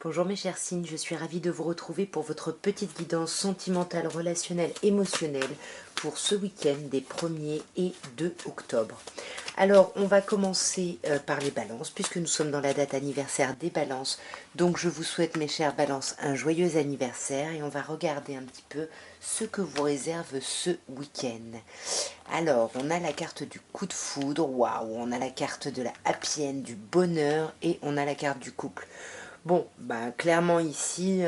Bonjour mes chers signes, je suis ravie de vous retrouver pour votre petite guidance sentimentale, relationnelle, émotionnelle pour ce week-end des 1er et 2 octobre. Alors, on va commencer par les balances, puisque nous sommes dans la date anniversaire des balances. Donc, je vous souhaite, mes chères balances, un joyeux anniversaire et on va regarder un petit peu ce que vous réserve ce week-end. Alors, on a la carte du coup de foudre, waouh, on a la carte de la happy end, du bonheur et on a la carte du couple. Bon, bah, clairement ici,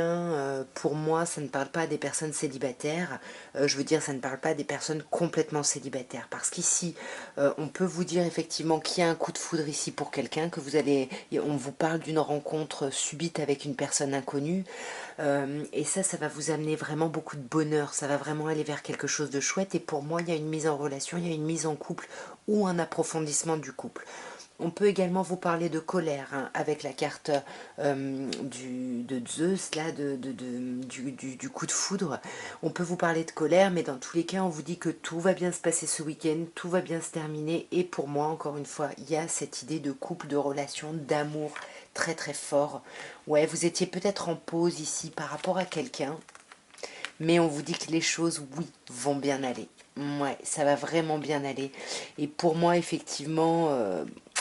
pour moi, ça ne parle pas des personnes célibataires. Je veux dire, ça ne parle pas des personnes complètement célibataires. Parce qu'ici, on peut vous dire effectivement qu'il y a un coup de foudre ici pour quelqu'un, que vous allez, on vous parle d'une rencontre subite avec une personne inconnue. Et ça va vous amener vraiment beaucoup de bonheur. Ça va vraiment aller vers quelque chose de chouette. Et pour moi, il y a une mise en relation, il y a une mise en couple ou un approfondissement du couple. On peut également vous parler de colère avec la carte de Zeus, là, du coup de foudre. On peut vous parler de colère, mais dans tous les cas, on vous dit que tout va bien se passer ce week-end, tout va bien se terminer. Et pour moi, encore une fois, il y a cette idée de couple, de relation, d'amour très très fort. Ouais, vous étiez peut-être en pause ici par rapport à quelqu'un, mais on vous dit que les choses, oui, vont bien aller. Ouais, ça va vraiment bien aller. Et pour moi, effectivement,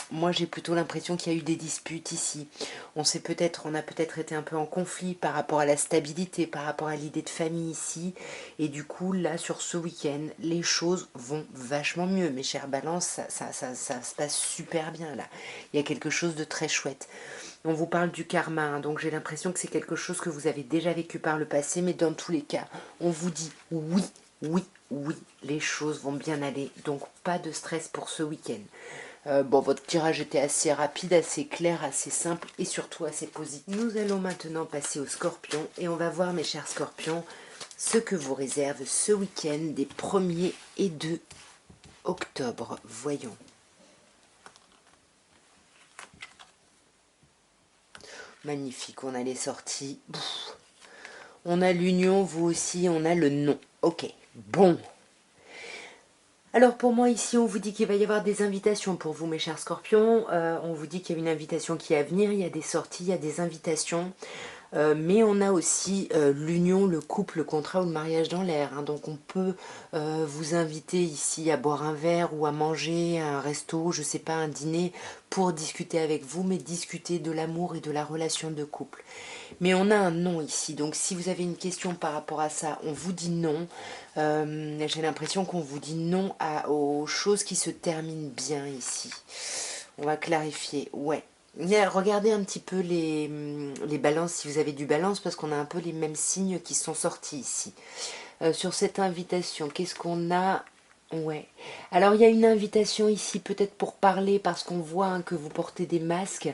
moi j'ai plutôt l'impression qu'il y a eu des disputes ici. On a peut-être été un peu en conflit par rapport à la stabilité, par rapport à l'idée de famille ici. Et du coup, là, sur ce week-end, les choses vont vachement mieux. Mes chères balances, ça se passe super bien là. Il y a quelque chose de très chouette. On vous parle du karma, donc j'ai l'impression que c'est quelque chose que vous avez déjà vécu par le passé, mais dans tous les cas, on vous dit oui, oui, oui, les choses vont bien aller, donc pas de stress pour ce week-end. Bon, votre tirage était assez rapide, assez clair, assez simple et surtout assez positif. Nous allons maintenant passer aux scorpions et on va voir, mes chers scorpions, ce que vous réserve ce week-end des 1er et 2 octobre. Voyons. Magnifique, on a les sorties. On a l'union, vous aussi, on a le non. Ok, bon. Alors pour moi ici, on vous dit qu'il va y avoir des invitations pour vous, mes chers scorpions. On vous dit qu'il y a une invitation qui est à venir, il y a des sorties, il y a des invitations. Mais on a aussi l'union, le couple, le contrat ou le mariage dans l'air. Donc on peut vous inviter ici à boire un verre ou à manger, à un resto, je sais pas, un dîner, pour discuter avec vous, mais discuter de l'amour et de la relation de couple. Mais on a un non ici, donc si vous avez une question par rapport à ça, on vous dit non. J'ai l'impression qu'on vous dit non aux choses qui se terminent bien ici. On va clarifier, ouais. Mais regardez un petit peu les balances, si vous avez du balance, parce qu'on a un peu les mêmes signes qui sont sortis ici. Sur cette invitation, qu'est-ce qu'on a? Ouais. Alors il y a une invitation ici peut-être pour parler, parce qu'on voit que vous portez des masques,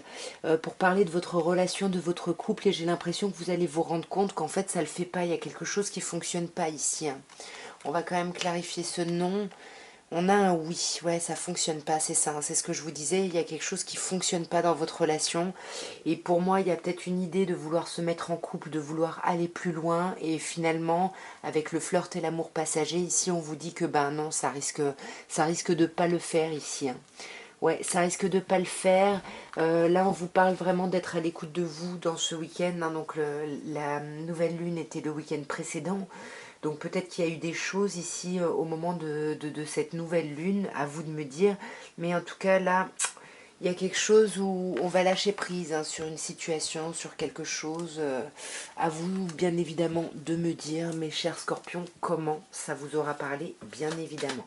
pour parler de votre relation, de votre couple, et j'ai l'impression que vous allez vous rendre compte qu'en fait ça le fait pas, il y a quelque chose qui fonctionne pas ici. On va quand même clarifier ce non. On a un oui, ouais, ça fonctionne pas, c'est ça, c'est ce que je vous disais, il y a quelque chose qui fonctionne pas dans votre relation, et pour moi, il y a peut-être une idée de vouloir se mettre en couple, de vouloir aller plus loin, et finalement, avec le flirt et l'amour passager, ici, on vous dit que, ben non, ça risque de pas le faire ici. Ouais, ça risque de pas le faire. Là, on vous parle vraiment d'être à l'écoute de vous dans ce week-end. Donc, la nouvelle lune était le week-end précédent. Donc, peut-être qu'il y a eu des choses ici au moment de cette nouvelle lune. À vous de me dire. Mais en tout cas, là, il y a quelque chose où on va lâcher prise sur une situation, sur quelque chose. À vous, bien évidemment, de me dire, mes chers scorpions, comment ça vous aura parlé, bien évidemment.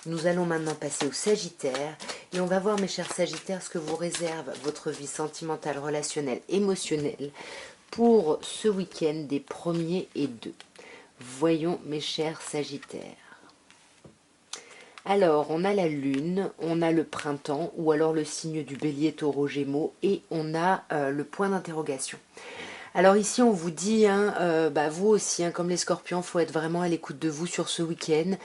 Nous allons maintenant passer au Sagittaire et on va voir, mes chers Sagittaires, ce que vous réserve votre vie sentimentale, relationnelle, émotionnelle pour ce week-end des 1er et 2. Voyons, mes chers Sagittaires. Alors, on a la lune, on a le printemps ou alors le signe du bélier, taureau, gémeaux et on a le point d'interrogation. Alors ici, on vous dit, vous aussi, comme les scorpions, il faut être vraiment à l'écoute de vous sur ce week-end.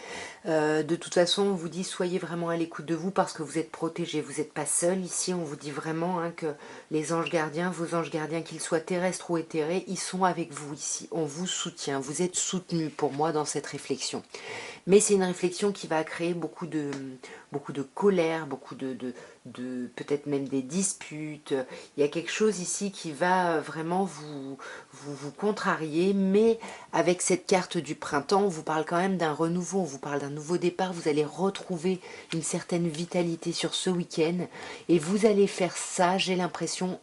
De toute façon, on vous dit, soyez vraiment à l'écoute de vous parce que vous êtes protégés, vous n'êtes pas seul. Ici, on vous dit vraiment que les anges gardiens, vos anges gardiens, qu'ils soient terrestres ou éthérés, ils sont avec vous ici. On vous soutient, vous êtes soutenus pour moi dans cette réflexion. Mais c'est une réflexion qui va créer beaucoup de colère, beaucoup peut-être même des disputes. Il y a quelque chose ici qui va vraiment vous contrarier, mais avec cette carte du printemps, on vous parle quand même d'un renouveau, on vous parle d'un nouveau départ, vous allez retrouver une certaine vitalité sur ce week-end, et vous allez faire ça, j'ai l'impression,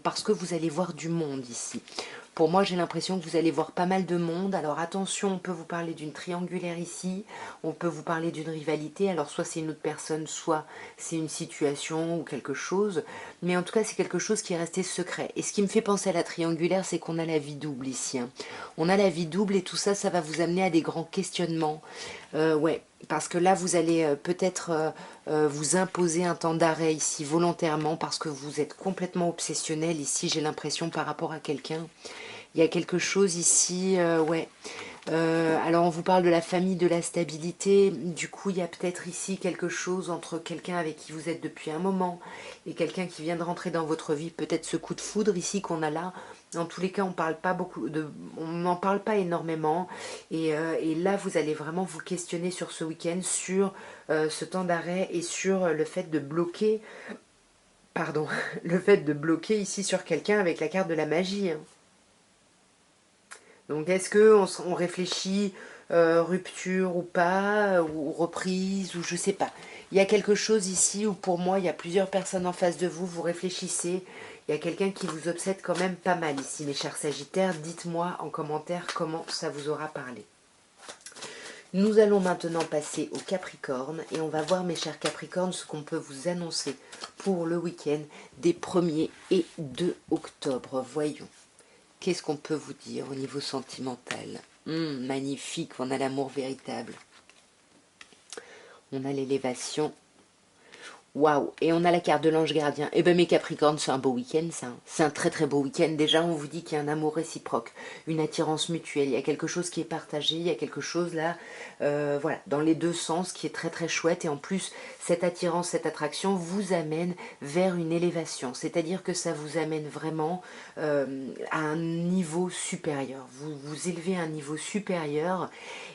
parce que vous allez voir du monde ici. Pour moi, j'ai l'impression que vous allez voir pas mal de monde. Alors attention, on peut vous parler d'une triangulaire ici, on peut vous parler d'une rivalité. Alors soit c'est une autre personne, soit c'est une situation ou quelque chose. Mais en tout cas, c'est quelque chose qui est resté secret. Et ce qui me fait penser à la triangulaire, c'est qu'on a la vie double ici, hein. On a la vie double et tout ça, ça va vous amener à des grands questionnements. Ouais, parce que là, vous allez peut-être vous imposer un temps d'arrêt ici volontairement parce que vous êtes complètement obsessionnel ici, j'ai l'impression, par rapport à quelqu'un. Il y a quelque chose ici, ouais. Alors on vous parle de la famille, de la stabilité. Du coup, il y a peut-être ici quelque chose entre quelqu'un avec qui vous êtes depuis un moment et quelqu'un qui vient de rentrer dans votre vie. Peut-être ce coup de foudre ici qu'on a là. En tous les cas, on parle pas beaucoup on n'en parle pas énormément. Et là, vous allez vraiment vous questionner sur ce week-end, sur ce temps d'arrêt et sur le fait de bloquer, pardon, le fait de bloquer ici sur quelqu'un avec la carte de la magie, hein. Donc est-ce qu'on réfléchit rupture ou pas, ou reprise, ou je sais pas. Il y a quelque chose ici où pour moi, il y a plusieurs personnes en face de vous, vous réfléchissez. Il y a quelqu'un qui vous obsède quand même pas mal ici, mes chers Sagittaires. Dites-moi en commentaire comment ça vous aura parlé. Nous allons maintenant passer au Capricorne et on va voir, mes chers Capricornes, ce qu'on peut vous annoncer pour le week-end des 1er et 2 octobre. Voyons. Qu'est-ce qu'on peut vous dire au niveau sentimental? Magnifique, on a l'amour véritable. On a l'élévation. Waouh! Et on a la carte de l'ange gardien. Eh bien mes Capricornes, c'est un beau week-end ça, hein. C'est un très très beau week-end. Déjà on vous dit qu'il y a un amour réciproque, une attirance mutuelle. Il y a quelque chose qui est partagé, il y a quelque chose là, voilà, dans les deux sens qui est très très chouette. Et en plus, cette attirance, cette attraction vous amène vers une élévation. C'est-à-dire que ça vous amène vraiment à un niveau supérieur. Vous vous élevez à un niveau supérieur.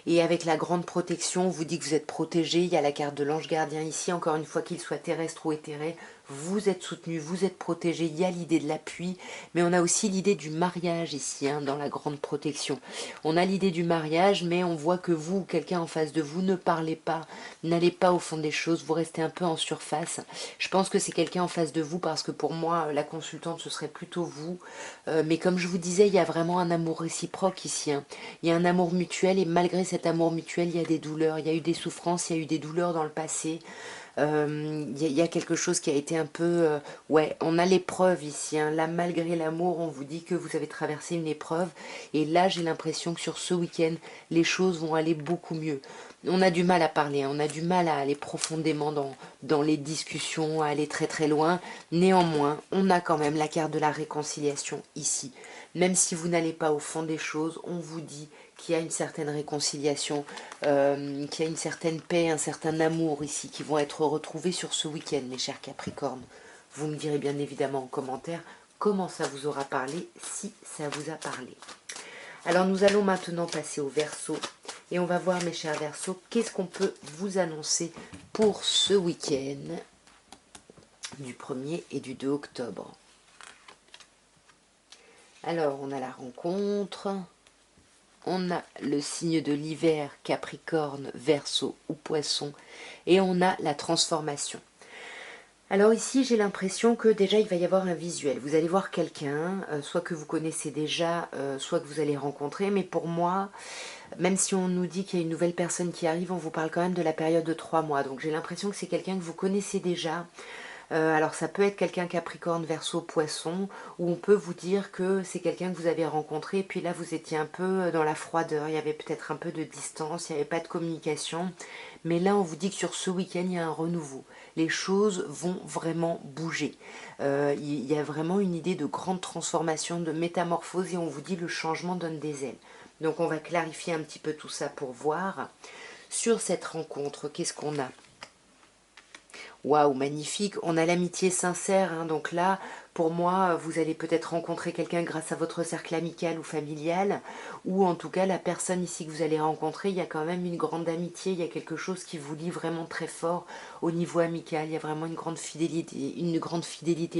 Et avec la grande protection, on vous dit que vous êtes protégé. Il y a la carte de l'ange gardien ici, encore une fois, qu'il soit terrestre ou éthéré. Vous êtes soutenu, vous êtes protégé. Il y a l'idée de l'appui, mais on a aussi l'idée du mariage ici, hein, dans la grande protection. On a l'idée du mariage, mais on voit que vous, quelqu'un en face de vous, ne parlez pas, n'allez pas au fond des choses, vous restez un peu en surface. Je pense que c'est quelqu'un en face de vous, parce que pour moi, la consultante, ce serait plutôt vous. Mais comme je vous disais, il y a vraiment un amour réciproque ici, hein. Il y a un amour mutuel, et malgré cet amour mutuel, il y a des douleurs, il y a eu des souffrances, il y a eu des douleurs dans le passé. Il y a quelque chose qui a été un peu... ouais, on a l'épreuve ici, hein. Là, malgré l'amour, on vous dit que vous avez traversé une épreuve. Et là, j'ai l'impression que sur ce week-end, les choses vont aller beaucoup mieux. On a du mal à parler, hein. On a du mal à aller profondément dans les discussions, à aller très très loin. Néanmoins, on a quand même la carte de la réconciliation ici. Même si vous n'allez pas au fond des choses, on vous dit qu'il y a une certaine réconciliation, qu'il y a une certaine paix, un certain amour ici qui vont être retrouvés sur ce week-end, mes chers Capricornes. Vous me direz bien évidemment en commentaire comment ça vous aura parlé, si ça vous a parlé. Alors nous allons maintenant passer au Verseau et on va voir, mes chers Verseaux, qu'est-ce qu'on peut vous annoncer pour ce week-end du 1er et du 2 octobre. Alors on a la rencontre. On a le signe de l'hiver, Capricorne, Verseau ou Poisson. Et on a la transformation. Alors ici, j'ai l'impression que déjà, il va y avoir un visuel. Vous allez voir quelqu'un, soit que vous connaissez déjà, soit que vous allez rencontrer. Mais pour moi, même si on nous dit qu'il y a une nouvelle personne qui arrive, on vous parle quand même de la période de 3 mois. Donc j'ai l'impression que c'est quelqu'un que vous connaissez déjà. Alors ça peut être quelqu'un Capricorne, Verseau, Poisson, où on peut vous dire que c'est quelqu'un que vous avez rencontré, et puis là vous étiez un peu dans la froideur, il y avait peut-être un peu de distance, il n'y avait pas de communication, mais là on vous dit que sur ce week-end il y a un renouveau, les choses vont vraiment bouger, il y a vraiment une idée de grande transformation, de métamorphose, et on vous dit le changement donne des ailes. Donc on va clarifier un petit peu tout ça pour voir. Sur cette rencontre, qu'est-ce qu'on a? Waouh, magnifique. On a l'amitié sincère, hein, donc là, Pour moi, vous allez peut-être rencontrer quelqu'un grâce à votre cercle amical ou familial, ou en tout cas la personne ici que vous allez rencontrer, il y a quand même une grande amitié, il y a quelque chose qui vous lie vraiment très fort au niveau amical, il y a vraiment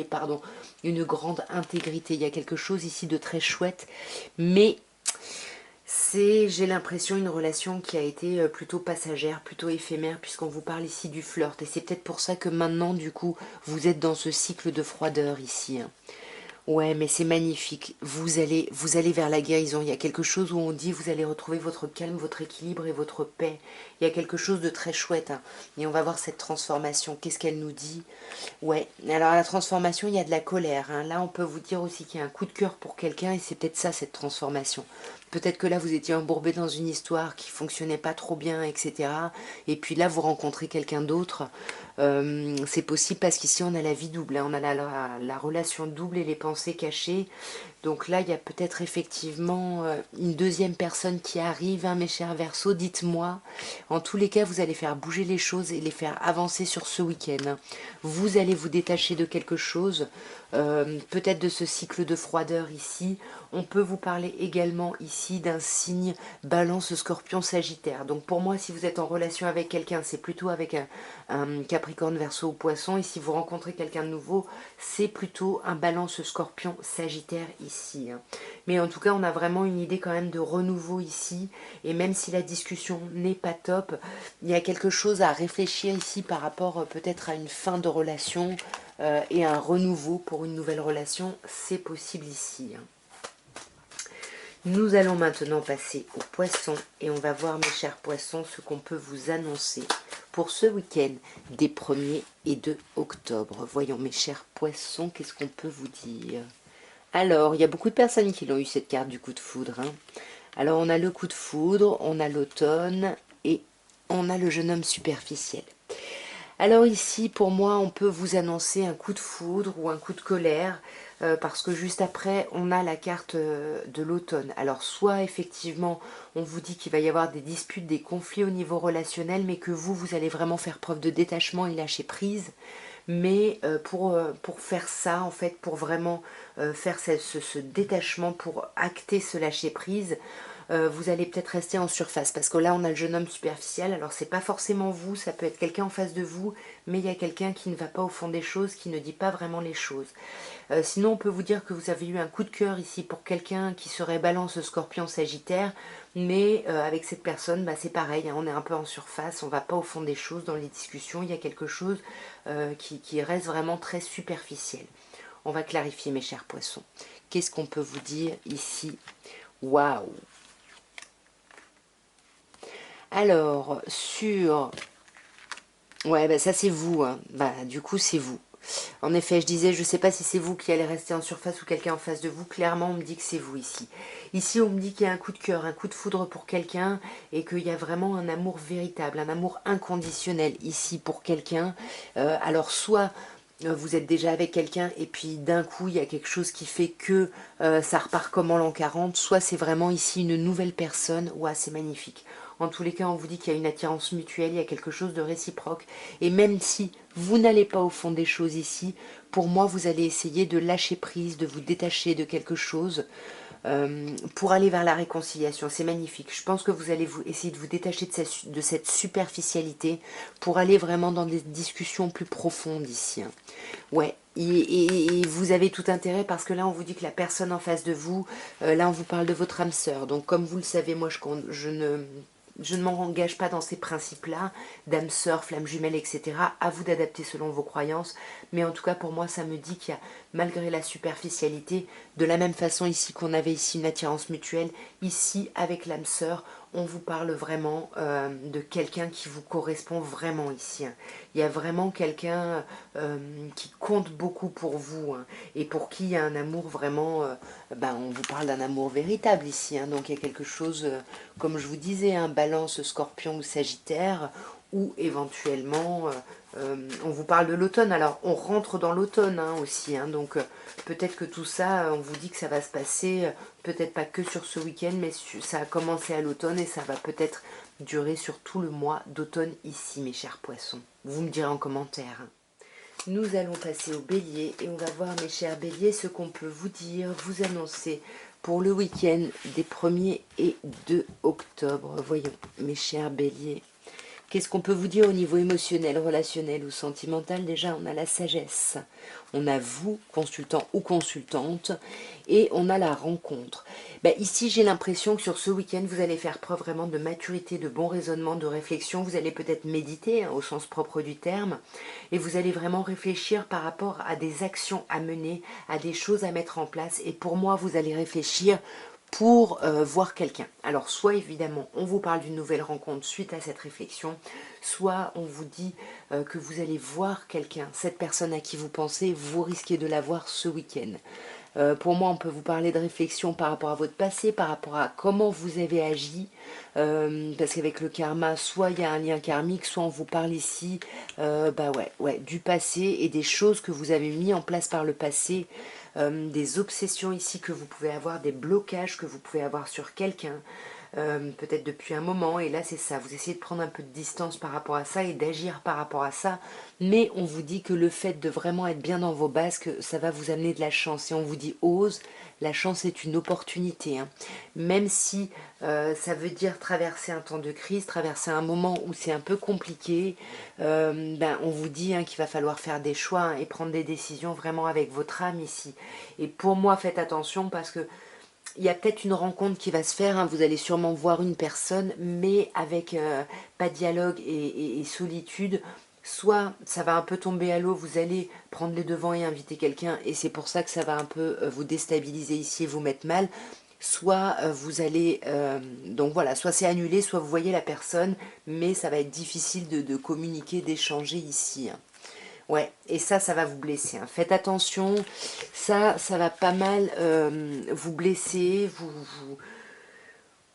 pardon, une grande intégrité, il y a quelque chose ici de très chouette, mais c'est, j'ai l'impression, une relation qui a été plutôt passagère, plutôt éphémère, puisqu'on vous parle ici du flirt. Et c'est peut-être pour ça que maintenant, du coup, vous êtes dans ce cycle de froideur ici, hein. Ouais, mais c'est magnifique. Vous allez vers la guérison. Il y a quelque chose où on dit vous allez retrouver votre calme, votre équilibre et votre paix. Il y a quelque chose de très chouette, hein. Et on va voir cette transformation. Qu'est-ce qu'elle nous dit? Ouais, alors à la transformation, il y a de la colère, hein. Là, on peut vous dire aussi qu'il y a un coup de cœur pour quelqu'un et c'est peut-être ça, cette transformation. Peut-être que là, vous étiez embourbé dans une histoire qui fonctionnait pas trop bien, etc. Et puis là, vous rencontrez quelqu'un d'autre. C'est possible parce qu'ici, on a la vie double, hein. On a la relation double et les pensées cachées. Donc là, il y a peut-être effectivement une deuxième personne qui arrive, hein, mes chers Verseaux, dites-moi. En tous les cas, vous allez faire bouger les choses et les faire avancer sur ce week-end, hein. Vous allez vous détacher de quelque chose, peut-être de ce cycle de froideur ici. On peut vous parler également ici d'un signe Balance, Scorpion, Sagittaire. Donc pour moi, si vous êtes en relation avec quelqu'un, c'est plutôt avec un Capricorne, Verseau ou Poisson. Et si vous rencontrez quelqu'un de nouveau, c'est plutôt un Balance, Scorpion, Sagittaire ici, hein. Mais en tout cas, on a vraiment une idée quand même de renouveau ici. Et même si la discussion n'est pas top, il y a quelque chose à réfléchir ici par rapport peut-être à une fin de relation et un renouveau pour une nouvelle relation. C'est possible ici, hein. Nous allons maintenant passer aux poissons et on va voir, mes chers poissons, ce qu'on peut vous annoncer pour ce week-end des 1er et 2 octobre. Voyons, mes chers poissons, qu'est-ce qu'on peut vous dire? Alors, il y a beaucoup de personnes qui l'ont eu, cette carte du coup de foudre, hein. Alors, on a le coup de foudre, on a l'automne et on a le jeune homme superficiel. Alors ici, pour moi, on peut vous annoncer un coup de foudre ou un coup de colère, parce que juste après, on a la carte de l'automne. Alors soit effectivement, on vous dit qu'il va y avoir des disputes, des conflits au niveau relationnel, mais que vous allez vraiment faire preuve de détachement et lâcher prise. Mais pour faire ça, en fait, pour vraiment faire ce détachement, pour acter ce lâcher prise, vous allez peut-être rester en surface parce que là on a le jeune homme superficiel. Alors c'est pas forcément vous, ça peut être quelqu'un en face de vous, mais il y a quelqu'un qui ne va pas au fond des choses, qui ne dit pas vraiment les choses. Sinon on peut vous dire que vous avez eu un coup de cœur ici pour quelqu'un qui serait Balance, Scorpion, Sagittaire, mais avec cette personne c'est pareil, hein, on est un peu en surface, on va pas au fond des choses dans les discussions, il y a quelque chose qui reste vraiment très superficiel. On va clarifier, mes chers poissons. Qu'est-ce qu'on peut vous dire ici? Waouh! Alors, sur... Ouais, ça c'est vous, hein. Du coup, c'est vous. En effet, je disais, je ne sais pas si c'est vous qui allez rester en surface ou quelqu'un en face de vous. Clairement, on me dit que c'est vous ici. Ici, on me dit qu'il y a un coup de cœur, un coup de foudre pour quelqu'un et qu'il y a vraiment un amour véritable, un amour inconditionnel ici pour quelqu'un. Alors, soit vous êtes déjà avec quelqu'un et puis d'un coup, il y a quelque chose qui fait que ça repart comme en l'an 40, soit c'est vraiment ici une nouvelle personne. Ouah, c'est magnifique. En tous les cas, on vous dit qu'il y a une attirance mutuelle, il y a quelque chose de réciproque. Et même si vous n'allez pas au fond des choses ici, pour moi, vous allez essayer de lâcher prise, de vous détacher de quelque chose pour aller vers la réconciliation. C'est magnifique. Je pense que vous allez essayer de vous détacher de cette superficialité pour aller vraiment dans des discussions plus profondes ici, hein. Ouais, et vous avez tout intérêt parce que là on vous dit que la personne en face de vous, là on vous parle de votre âme sœur. Donc comme vous le savez, moi je ne m'engage pas dans ces principes-là, d'âme sœur, flamme jumelle, etc. À vous d'adapter selon vos croyances. Mais en tout cas, pour moi, ça me dit qu'il y a, malgré la superficialité, de la même façon ici qu'on avait ici une attirance mutuelle, ici, avec l'âme sœur, on vous parle vraiment de quelqu'un qui vous correspond vraiment ici, hein. Il y a vraiment quelqu'un qui compte beaucoup pour vous, hein, et pour qui il y a un amour vraiment, on vous parle d'un amour véritable ici, hein. Donc il y a quelque chose, comme je vous disais, un Balance, Scorpion ou Sagittaire, ou éventuellement on vous parle de l'automne. Alors on rentre dans l'automne, hein, aussi, hein, donc peut-être que tout ça, on vous dit que ça va se passer, peut-être pas que sur ce week-end, mais ça a commencé à l'automne et ça va peut-être durer sur tout le mois d'automne ici, mes chers poissons. Vous me direz en commentaire, hein. Nous allons passer au bélier et on va voir, mes chers béliers, ce qu'on peut vous dire, vous annoncer pour le week-end des 1er et 2 octobre. Voyons, mes chers béliers. Qu'est-ce qu'on peut vous dire au niveau émotionnel, relationnel ou sentimental? Déjà, on a la sagesse. On a vous, consultant ou consultante, et on a la rencontre. Ben, ici, j'ai l'impression que sur ce week-end, vous allez faire preuve vraiment de maturité, de bon raisonnement, de réflexion. Vous allez peut-être méditer, hein, au sens propre du terme, et vous allez vraiment réfléchir par rapport à des actions à mener, à des choses à mettre en place. Et pour moi, vous allez réfléchir pour voir quelqu'un. Alors, soit évidemment, on vous parle d'une nouvelle rencontre suite à cette réflexion, soit on vous dit que vous allez voir quelqu'un, cette personne à qui vous pensez, vous risquez de la voir ce week-end. Pour moi, on peut vous parler de réflexion par rapport à votre passé, par rapport à comment vous avez agi, parce qu'avec le karma, soit il y a un lien karmique, soit on vous parle ici du passé et des choses que vous avez mis en place par le passé, des obsessions ici que vous pouvez avoir, des blocages que vous pouvez avoir sur quelqu'un, peut-être depuis un moment, et là c'est ça, vous essayez de prendre un peu de distance par rapport à ça et d'agir par rapport à ça, mais on vous dit que le fait de vraiment être bien dans vos bases, que ça va vous amener de la chance, et on vous dit ose, la chance est une opportunité, hein. Même si ça veut dire traverser un temps de crise, traverser un moment où c'est un peu compliqué, on vous dit, hein, qu'il va falloir faire des choix, hein, et prendre des décisions vraiment avec votre âme ici. Et pour moi, faites attention parce que il y a peut-être une rencontre qui va se faire, hein. Vous allez sûrement voir une personne, mais avec pas de dialogue et solitude. Soit ça va un peu tomber à l'eau, vous allez prendre les devants et inviter quelqu'un, et c'est pour ça que ça va un peu vous déstabiliser ici et vous mettre mal. Soit vous allez... donc voilà, soit c'est annulé, soit vous voyez la personne, mais ça va être difficile de communiquer, d'échanger ici, hein. Ouais, et ça va vous blesser, hein. Faites attention, ça va pas mal vous blesser,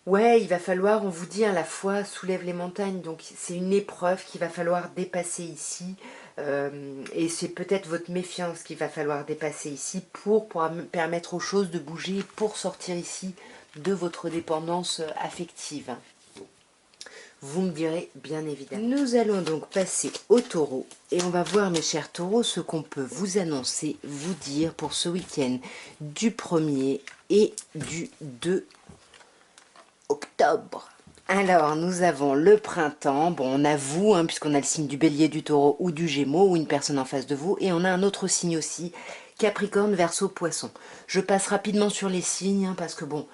Ouais, il va falloir, on vous dit, hein, la foi soulève les montagnes, donc c'est une épreuve qu'il va falloir dépasser ici, et c'est peut-être votre méfiance qu'il va falloir dépasser ici pour permettre aux choses de bouger, pour sortir ici de votre dépendance affective. Vous me direz, bien évidemment. Nous allons donc passer au taureau. Et on va voir, mes chers taureaux, ce qu'on peut vous annoncer, vous dire pour ce week-end du 1er et du 2 octobre. Alors, nous avons le printemps. Bon, on a vous, hein, puisqu'on a le signe du bélier, du taureau ou du gémeaux, ou une personne en face de vous. Et on a un autre signe aussi, Capricorne, Verseau, Poisson. Je passe rapidement sur les signes, hein, parce que bon,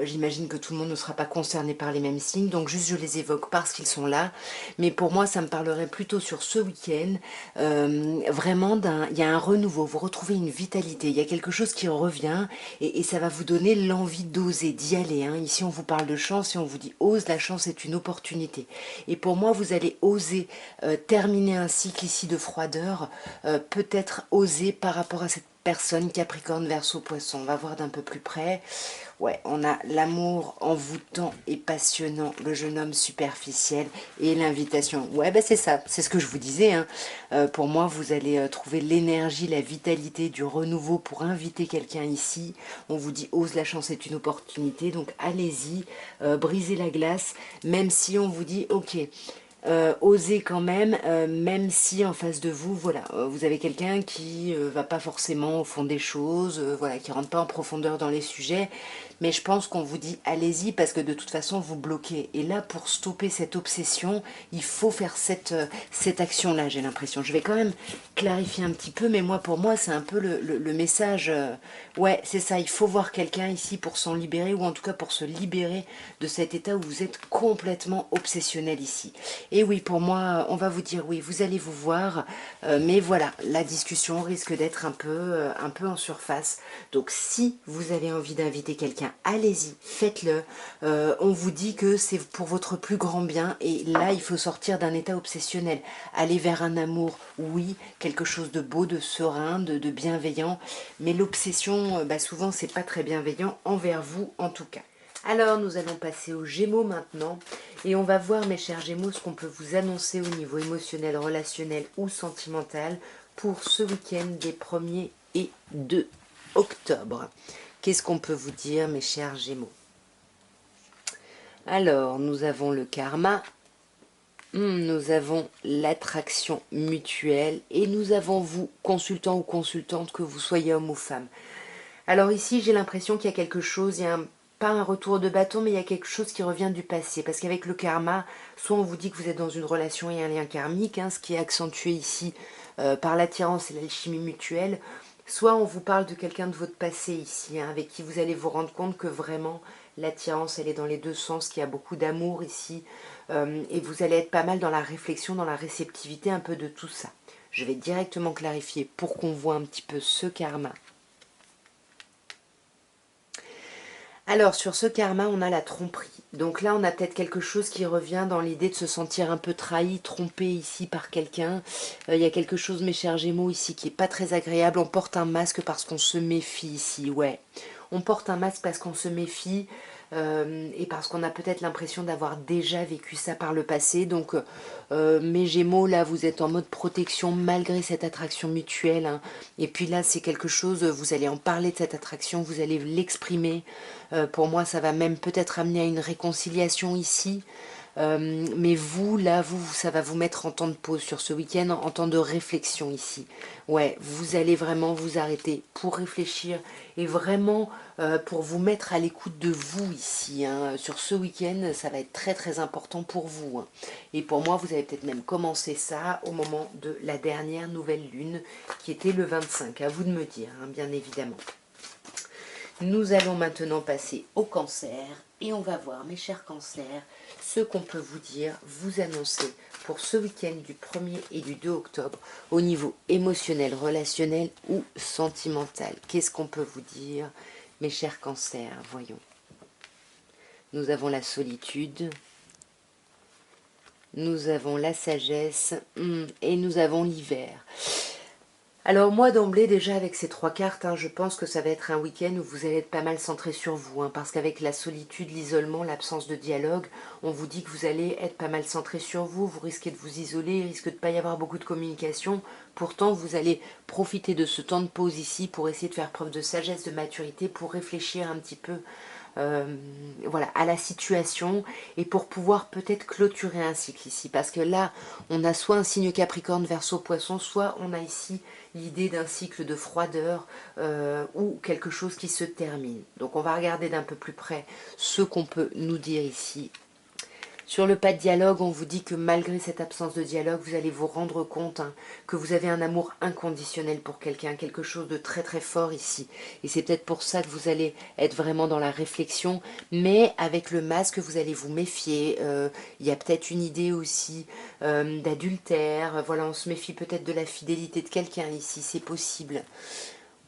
j'imagine que tout le monde ne sera pas concerné par les mêmes signes, donc juste je les évoque parce qu'ils sont là. Mais pour moi, ça me parlerait plutôt sur ce week-end, vraiment il y a un renouveau, vous retrouvez une vitalité, il y a quelque chose qui revient, et ça va vous donner l'envie d'oser, d'y aller, hein. Ici, on vous parle de chance et on vous dit ose, la chance est une opportunité. Et pour moi, vous allez oser terminer un cycle ici de froideur, peut-être oser par rapport à cette personne Capricorne, Verseau, Poisson. On va voir d'un peu plus près. Ouais, on a l'amour envoûtant et passionnant, le jeune homme superficiel et l'invitation. Ouais, ben c'est ça, c'est ce que je vous disais, hein. Pour moi, vous allez trouver l'énergie, la vitalité du renouveau pour inviter quelqu'un ici. On vous dit ose, la chance est une opportunité, donc allez-y, brisez la glace, même si on vous dit ok. Osez quand même si en face de vous, voilà, vous avez quelqu'un qui va pas forcément au fond des choses, voilà, qui rentre pas en profondeur dans les sujets, mais je pense qu'on vous dit allez-y parce que de toute façon vous bloquez. Et là, pour stopper cette obsession, il faut faire cette action-là, j'ai l'impression. Je vais quand même clarifier un petit peu, mais moi, pour moi, c'est un peu le message, ouais, c'est ça, il faut voir quelqu'un ici pour s'en libérer, ou en tout cas pour se libérer de cet état où vous êtes complètement obsessionnel ici. Et oui, pour moi, on va vous dire oui, vous allez vous voir, mais voilà, la discussion risque d'être un peu en surface. Donc si vous avez envie d'inviter quelqu'un, allez-y, faites-le. On vous dit que c'est pour votre plus grand bien, et là, il faut sortir d'un état obsessionnel. Aller vers un amour, oui, quelque chose de beau, de serein, de bienveillant, mais l'obsession, souvent, c'est pas très bienveillant envers vous, en tout cas. Alors, nous allons passer aux Gémeaux maintenant, et on va voir, mes chers Gémeaux, ce qu'on peut vous annoncer au niveau émotionnel, relationnel ou sentimental pour ce week-end des 1er et 2 octobre. Qu'est-ce qu'on peut vous dire, mes chers Gémeaux? Alors, nous avons le karma, Nous avons l'attraction mutuelle et nous avons vous, consultant ou consultante, que vous soyez homme ou femme. Alors ici, j'ai l'impression qu'il y a quelque chose, pas un retour de bâton, mais il y a quelque chose qui revient du passé. Parce qu'avec le karma, soit on vous dit que vous êtes dans une relation et un lien karmique, ce qui est accentué ici par l'attirance et l'alchimie mutuelle, soit on vous parle de quelqu'un de votre passé ici, avec qui vous allez vous rendre compte que vraiment l'attirance, elle est dans les deux sens, qu'il y a beaucoup d'amour ici, et vous allez être pas mal dans la réflexion, dans la réceptivité un peu de tout ça. Je vais directement clarifier pour qu'on voit un petit peu ce karma. Alors, sur ce karma, on a la tromperie. Donc là, on a peut-être quelque chose qui revient dans l'idée de se sentir un peu trahi, trompé ici par quelqu'un. Il y a quelque chose, mes chers Gémeaux, ici, qui est pas très agréable. On porte un masque parce qu'on se méfie ici, ouais. On porte un masque parce qu'on se méfie et parce qu'on a peut-être l'impression d'avoir déjà vécu ça par le passé. Donc, mes Gémeaux, là, vous êtes en mode protection malgré cette attraction mutuelle. Et puis là, c'est quelque chose, vous allez en parler de cette attraction, vous allez l'exprimer. Pour moi, ça va même peut-être amener à une réconciliation ici. Mais vous, là, ça va vous mettre en temps de pause sur ce week-end, en temps de réflexion ici. Ouais, vous allez vraiment vous arrêter pour réfléchir et vraiment pour vous mettre à l'écoute de vous ici. Sur ce week-end, ça va être très très important pour vous. Et pour moi, vous avez peut-être même commencé ça au moment de la dernière nouvelle lune, qui était le 25. À vous de me dire, bien évidemment. Nous allons maintenant passer au cancer et on va voir, mes chers cancers, ce qu'on peut vous dire, vous annoncer pour ce week-end du 1er et du 2 octobre au niveau émotionnel, relationnel ou sentimental. Qu'est-ce qu'on peut vous dire, mes chers cancers? Voyons. Nous avons la solitude, nous avons la sagesse et nous avons l'hiver. Alors moi d'emblée déjà avec ces trois cartes, je pense que ça va être un week-end où vous allez être pas mal centré sur vous, parce qu'avec la solitude, l'isolement, l'absence de dialogue, on vous dit que vous allez être pas mal centré sur vous, vous risquez de vous isoler, il risque de pas y avoir beaucoup de communication, pourtant vous allez profiter de ce temps de pause ici pour essayer de faire preuve de sagesse, de maturité, pour réfléchir un petit peu voilà, à la situation et pour pouvoir peut-être clôturer un cycle ici, parce que là on a soit un signe Capricorne, Verseau, Poisson, soit on a ici l'idée d'un cycle de froideur ou quelque chose qui se termine. Donc on va regarder d'un peu plus près ce qu'on peut nous dire ici. Sur le pas de dialogue, on vous dit que malgré cette absence de dialogue, vous allez vous rendre compte que vous avez un amour inconditionnel pour quelqu'un, quelque chose de très très fort ici. Et c'est peut-être pour ça que vous allez être vraiment dans la réflexion, mais avec le masque, vous allez vous méfier. Il y a peut-être une idée aussi d'adultère. Voilà, on se méfie peut-être de la fidélité de quelqu'un ici, c'est possible.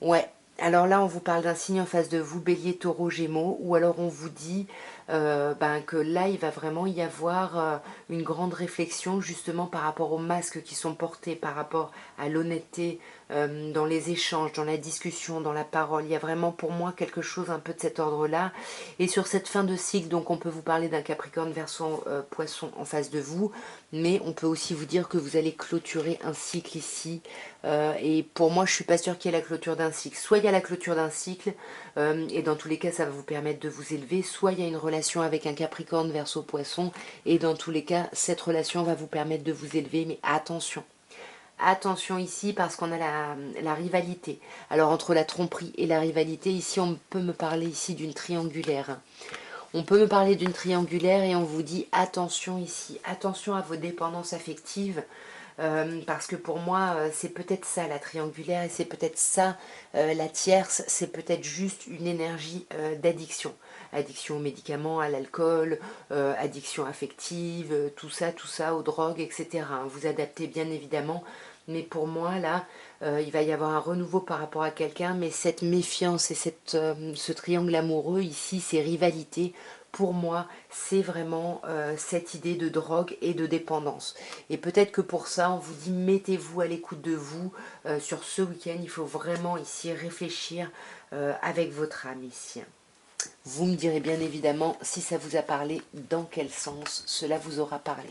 Ouais. Alors là, on vous parle d'un signe en face de vous, Bélier, Taureau, Gémeaux, ou alors on vous dit que là, il va vraiment y avoir une grande réflexion justement par rapport aux masques qui sont portés, par rapport à l'honnêteté dans les échanges, dans la discussion, dans la parole. Il y a vraiment pour moi quelque chose un peu de cet ordre-là. Et sur cette fin de cycle, donc on peut vous parler d'un Capricorne, Verseau, Poisson en face de vous, mais on peut aussi vous dire que vous allez clôturer un cycle ici. Et pour moi, je suis pas sûre qu'il y ait la clôture d'un cycle. Soit il y a la clôture d'un cycle, et dans tous les cas, ça va vous permettre de vous élever, soit il y a une relation avec un Capricorne, Verseau, Poisson, et dans tous les cas, cette relation va vous permettre de vous élever, mais attention. Attention ici parce qu'on a la rivalité. Alors entre la tromperie et la rivalité, ici on peut me parler ici d'une triangulaire. On peut me parler d'une triangulaire et on vous dit attention ici, attention à vos dépendances affectives. Parce que pour moi, c'est peut-être ça la triangulaire et c'est peut-être ça la tierce, c'est peut-être juste une énergie d'addiction. Addiction aux médicaments, à l'alcool, addiction affective, tout ça, aux drogues, etc. Vous adaptez bien évidemment, mais pour moi là, il va y avoir un renouveau par rapport à quelqu'un, mais cette méfiance et ce triangle amoureux ici, ces rivalités, pour moi, c'est vraiment cette idée de drogue et de dépendance. Et peut-être que pour ça, on vous dit, mettez-vous à l'écoute de vous. Sur ce week-end, il faut vraiment ici réfléchir avec votre âme ici. Vous me direz bien évidemment si ça vous a parlé, dans quel sens cela vous aura parlé.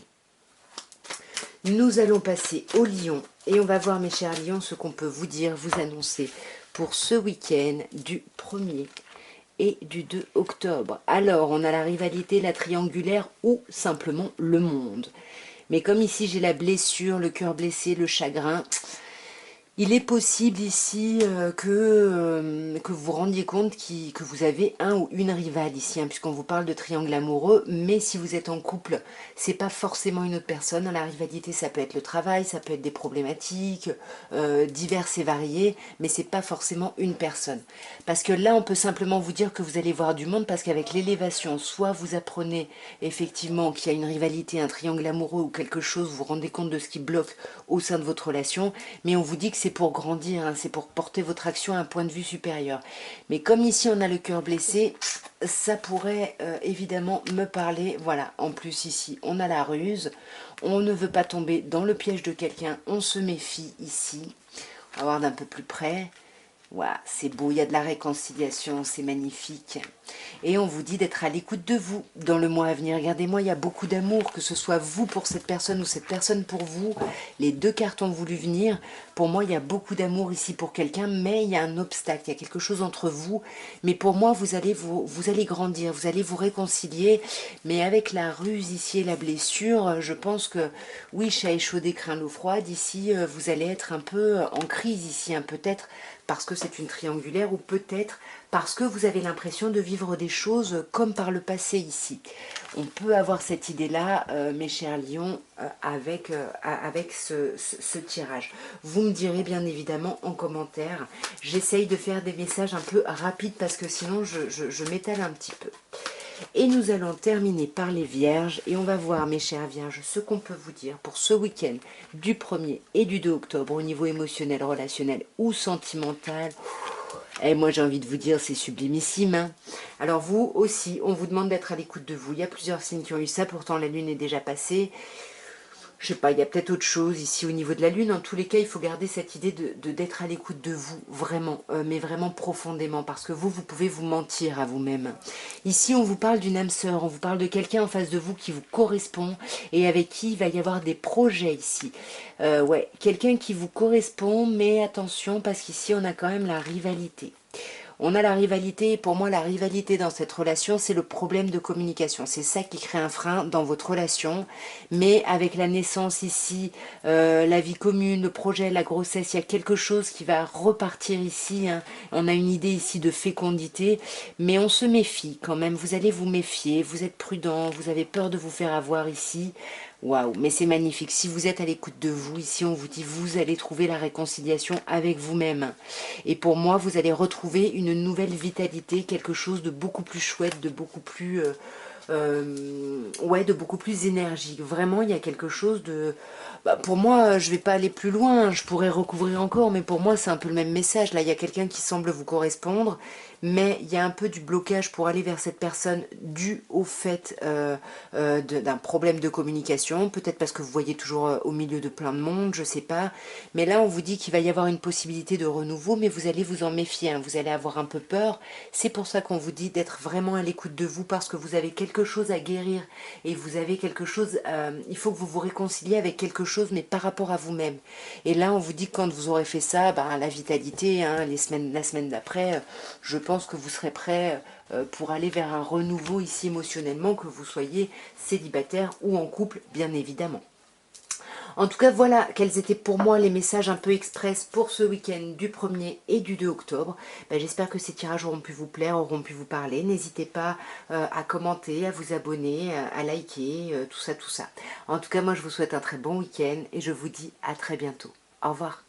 Nous allons passer au Lion et on va voir, mes chers Lions, ce qu'on peut vous dire, vous annoncer pour ce week-end du 1er et du 2 octobre. Alors, on a la rivalité, la triangulaire ou simplement le monde. Mais comme ici j'ai la blessure, le cœur blessé, le chagrin, il est possible ici que vous vous rendiez compte que vous avez un ou une rivale ici, hein, puisqu'on vous parle de triangle amoureux, mais si vous êtes en couple, c'est pas forcément une autre personne. La rivalité, ça peut être le travail, ça peut être des problématiques diverses et variées, mais c'est pas forcément une personne. Parce que là, on peut simplement vous dire que vous allez voir du monde, parce qu'avec l'élévation, soit vous apprenez effectivement qu'il y a une rivalité, un triangle amoureux ou quelque chose, vous vous rendez compte de ce qui bloque au sein de votre relation, mais on vous dit que c'est pour grandir, hein, c'est pour porter votre action à un point de vue supérieur. Mais comme ici on a le cœur blessé, ça pourrait évidemment me parler, voilà, en plus ici on a la ruse, on ne veut pas tomber dans le piège de quelqu'un, on se méfie ici, on va voir d'un peu plus près. Waouh, c'est beau, il y a de la réconciliation, c'est magnifique. Et on vous dit d'être à l'écoute de vous dans le mois à venir. Regardez-moi, il y a beaucoup d'amour, que ce soit vous pour cette personne ou cette personne pour vous. Les deux cartes ont voulu venir. Pour moi, il y a beaucoup d'amour ici pour quelqu'un, mais il y a un obstacle, il y a quelque chose entre vous. Mais pour moi, vous allez grandir, vous allez vous réconcilier. Mais avec la ruse ici et la blessure, je pense que, oui, chat échaudé craint l'eau froide. Ici, vous allez être un peu en crise ici, hein, peut-être parce que c'est une triangulaire ou peut-être parce que vous avez l'impression de vivre des choses comme par le passé ici. On peut avoir cette idée-là, mes chers lions, avec ce tirage. Vous me direz bien évidemment en commentaire. J'essaye de faire des messages un peu rapides parce que sinon je m'étale un petit peu. Et nous allons terminer par les vierges et on va voir, mes chères vierges, ce qu'on peut vous dire pour ce week-end du 1er et du 2 octobre au niveau émotionnel, relationnel ou sentimental. Et moi j'ai envie de vous dire, c'est sublimissime. Hein. Alors vous aussi, on vous demande d'être à l'écoute de vous. Il y a plusieurs signes qui ont eu ça, pourtant la lune est déjà passée. Je sais pas, il y a peut-être autre chose ici au niveau de la lune. En tous les cas, il faut garder cette idée d'être à l'écoute de vous, vraiment, mais vraiment profondément, parce que vous pouvez vous mentir à vous-même. Ici, on vous parle d'une âme sœur, on vous parle de quelqu'un en face de vous qui vous correspond et avec qui il va y avoir des projets ici. Ouais, quelqu'un qui vous correspond, mais attention, parce qu'ici, on a quand même la rivalité. On a la rivalité, et pour moi la rivalité dans cette relation, c'est le problème de communication. C'est ça qui crée un frein dans votre relation. Mais avec la naissance ici, la vie commune, le projet, la grossesse, il y a quelque chose qui va repartir ici. Hein. On a une idée ici de fécondité, mais on se méfie quand même. Vous allez vous méfier, vous êtes prudent, vous avez peur de vous faire avoir ici. Waouh, mais c'est magnifique. Si vous êtes à l'écoute de vous, ici on vous dit vous allez trouver la réconciliation avec vous-même. Et pour moi, vous allez retrouver une nouvelle vitalité, quelque chose de beaucoup plus chouette, de beaucoup plus... ouais, de beaucoup plus énergique. Vraiment, il y a quelque chose de... Bah, pour moi, je vais pas aller plus loin, je pourrais recouvrir encore, mais pour moi, c'est un peu le même message. Là, il y a quelqu'un qui semble vous correspondre, mais il y a un peu du blocage pour aller vers cette personne dû au fait d'un problème de communication, peut-être parce que vous voyez toujours au milieu de plein de monde, je sais pas. Mais là, on vous dit qu'il va y avoir une possibilité de renouveau, mais vous allez vous en méfier, hein, vous allez avoir un peu peur. C'est pour ça qu'on vous dit d'être vraiment à l'écoute de vous, parce que vous avez quelque chose à guérir, et vous avez quelque chose, il faut que vous vous réconciliez avec quelque chose, mais par rapport à vous-même. Et là, on vous dit que quand vous aurez fait ça, ben, la vitalité, hein, la semaine d'après, je pense que vous serez prêt pour aller vers un renouveau ici émotionnellement, que vous soyez célibataire ou en couple, bien évidemment. En tout cas, voilà quels étaient pour moi les messages un peu express pour ce week-end du 1er et du 2 octobre. Ben, j'espère que ces tirages auront pu vous plaire, auront pu vous parler. N'hésitez pas à commenter, à vous abonner, à liker, tout ça, tout ça. En tout cas, moi, je vous souhaite un très bon week-end et je vous dis à très bientôt. Au revoir.